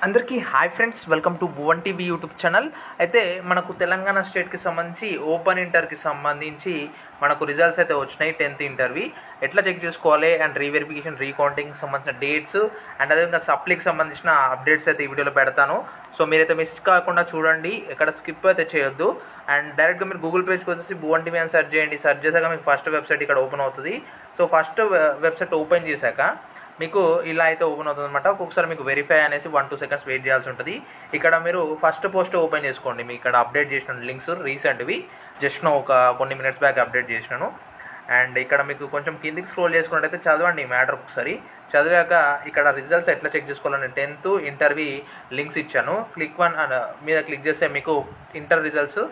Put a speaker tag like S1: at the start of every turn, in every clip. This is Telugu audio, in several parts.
S1: అందరికీ hi friends, welcome to Bhuvan TV YouTube channel. అయితే మనకు తెలంగాణ స్టేట్కి సంబంధించి ఓపెన్ ఇంటర్కి సంబంధించి మనకు రిజల్ట్స్ అయితే వచ్చినాయి. 10th ఇంటర్వి ఎట్లా చెక్ చేసుకోవాలి అండ్ రీవెరిఫికేషన్ రీకౌంటింగ్కి సంబంధించిన డేట్స్ అండ్ అదేవిధంగా సప్లీకి సంబంధించిన అప్డేట్స్ అయితే ఈ వీడియోలో పెడతాను. సో మీరైతే మిస్ కాకుండా చూడండి, ఎక్కడ స్కిప్ అయితే చేయొద్దు. అండ్ డైరెక్ట్గా మీరు గూగుల్ పేజ్కి వచ్చేసి భువన్ టీవీ అని సెర్చ్ చేయండి. సెర్చ్ చేశాక మీకు ఫస్ట్ వెబ్సైట్ ఇక్కడ ఓపెన్ అవుతుంది. సో ఫస్ట్ వెబ్సైట్ ఓపెన్ చేశాక మీకు ఇలా అయితే ఓపెన్ అవుతుంది అనమాట. ఒక్కొక్కసారి మీకు వెరిఫై అనేసి 1-2 సెకండ్స్ వెయిట్ చేయాల్సి ఉంటుంది. ఇక్కడ మీరు ఫస్ట్ పోస్ట్ ఓపెన్ చేసుకోండి. మీ ఇక్కడ అప్డేట్ చేసిన లింక్స్ రీసెంట్వి జస్ట్ కొన్ని మినిట్స్ బ్యాక్ అప్డేట్ చేసినాను. అండ్ ఇక్కడ మీకు కొంచెం కిందికి స్క్రోల్ చేసుకున్నట్టయితే చదవండి ఈ మ్యాటర్ ఒకసారి. చదివాక ఇక్కడ రిజల్ట్స్ ఎట్లా చెక్ చేసుకోవాలని 10th ఇంటర్వి లింక్స్ ఇచ్చాను. క్లిక్ 1 మీద క్లిక్ చేస్తే మీకు ఇంటర్ రిజల్ట్స్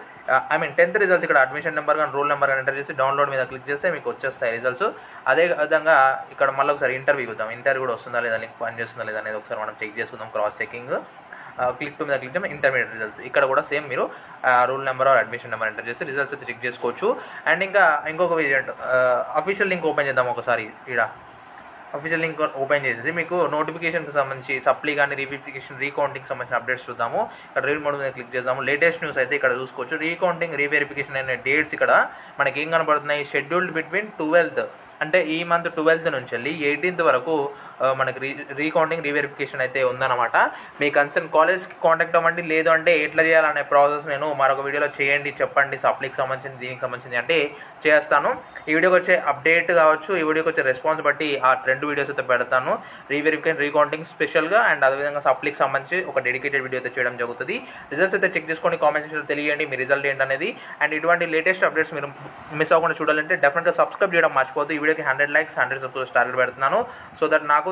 S1: 10th రిజల్ట్స్ ఇక్కడ అడ్మిషన్ నెంబర్ కానీ రోల్ నెంబర్ కానీ ఎంటర్ చేసి డౌన్లోడ్ మీద క్లిక్ చేస్తే మీకు వచ్చేస్తాయి రిజల్ట్స్. అదే విధంగా ఇక్కడ మళ్ళీ ఒకసారి ఇంటర్వ్యూ చూద్దాం. ఇంటర్వ్యూ కూడా వస్తుందా లేదా, లింక్ పని చేస్తుందా లేదా అనేది ఒకసారి మనం చెక్ చేసుకుందాం. క్రాస్ చెకింగ్ క్లిక్ 2 మీద క్లిక్ చేస్తే ఇంటర్మీడియట్ రిజల్ట్స్ ఇక్కడ కూడా సేమ్ మీరు rule number or admission number enter చేసి రిజల్ట్స్ అయితే చెక్ చేసుకోవచ్చు. అండ్ ఇంకా ఇంకొక విజెంట్ అఫీషియల్ లింక్ ఓపెన్ చేద్దాం ఒకసారి. ఇక్కడ అఫీషియల్ లింక్ ఓపెన్ చేసేసి మీకు నోటిఫికేషన్కి సంబంధించి సప్లీ కానీ రీవెరిఫికేషన్ రీకౌంటింగ్కి సంబంధించిన అప్డేట్స్ చూద్దాము. ఇక్కడ రీడ్ మోడ్ మీద క్లిక్ చేద్దాము. లేటెస్ట్ న్యూస్ అయితే ఇక్కడ చూసుకోవచ్చు. రీకౌంటింగ్ రీవెరిఫికేషన్ అనే డేట్స్ ఇక్కడ మనకి ఏం కనబడుతున్నాయి. షెడ్యూల్డ్ బిట్వీన్ 12th అంటే ఈ మంత్ 12th నుంచి వెళ్ళి 18th వరకు మనకి రీకౌంటింగ్ రీవెరిఫికేషన్ అయితే ఉందన్నమాట. మీ కన్సర్న్ కాలేజ్కి కాంటాక్ట్ అవ్వండి. లేదు అంటే ఎట్లా చేయాలనే ప్రాసెస్ నేను మరొక వీడియోలో చేయండి, చెప్పండి. సప్లీకి సంబంధించింది దీనికి సంబంధించింది అంటే చేస్తాను. ఈ వీడియోకి వచ్చే అప్డేట్ కావచ్చు, ఈ వీడియోకి వచ్చే రెస్పాన్స్ బట్టి ఆ 2 వీడియోస్ అయితే పెడతాను. రీవెరిఫికేషన్ రీకౌంటింగ్ స్పెషల్గా అండ్ అదేవిధంగా సప్లీకి సంబంధించి ఒక డెడికేటెడ్ వీడియో అయితే చేయడం జరుగుతుంది. రిజల్ట్స్ అయితే చెక్ చేసుకోండి, కామెంట్ సెక్షన్లో తెలియండి మీ రిజల్ట్ ఏంటనేది. అండ్ ఇటువంటి లేటెస్ట్ అప్డేట్స్ మీరు మిస్ అవ్వకుండా చూడాలంటే డెఫినెట్గా సబ్స్క్రైబ్ చేయడం మర్చిపోద్దు. ఈ వీడియోకి 100 likes 100 subscribers టార్గెట్ పెడుతున్నాను. సో దట్ నాకు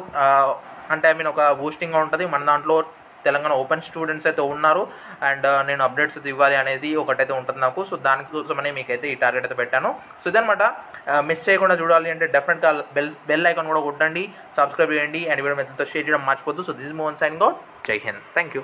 S1: అంటే ఒక బూస్టింగ్గా ఉంటుంది. మన దాంట్లో తెలంగాణ ఓపెన్ స్టూడెంట్స్ అయితే ఉన్నారు అండ్ నేను అప్డేట్స్ అయితే ఇవ్వాలి అనేది ఒకటైతే ఉంటుంది నాకు. సో దానికోసమనే మీకైతే ఈ టార్గెట్ అయితే పెట్టాను. సో ఇదనమాట. మిస్ చేయకుండా చూడాలి అంటే డెఫినెట్గా బెల్ ఐకాన్ కూడా కొట్టండి, సబ్స్క్రైబ్ చేయండి అండ్ వీడియో మీతో షేర్ చేయడం మర్చిపోద్దు. So this is Mohan signing out. Jai Hind. Thank you.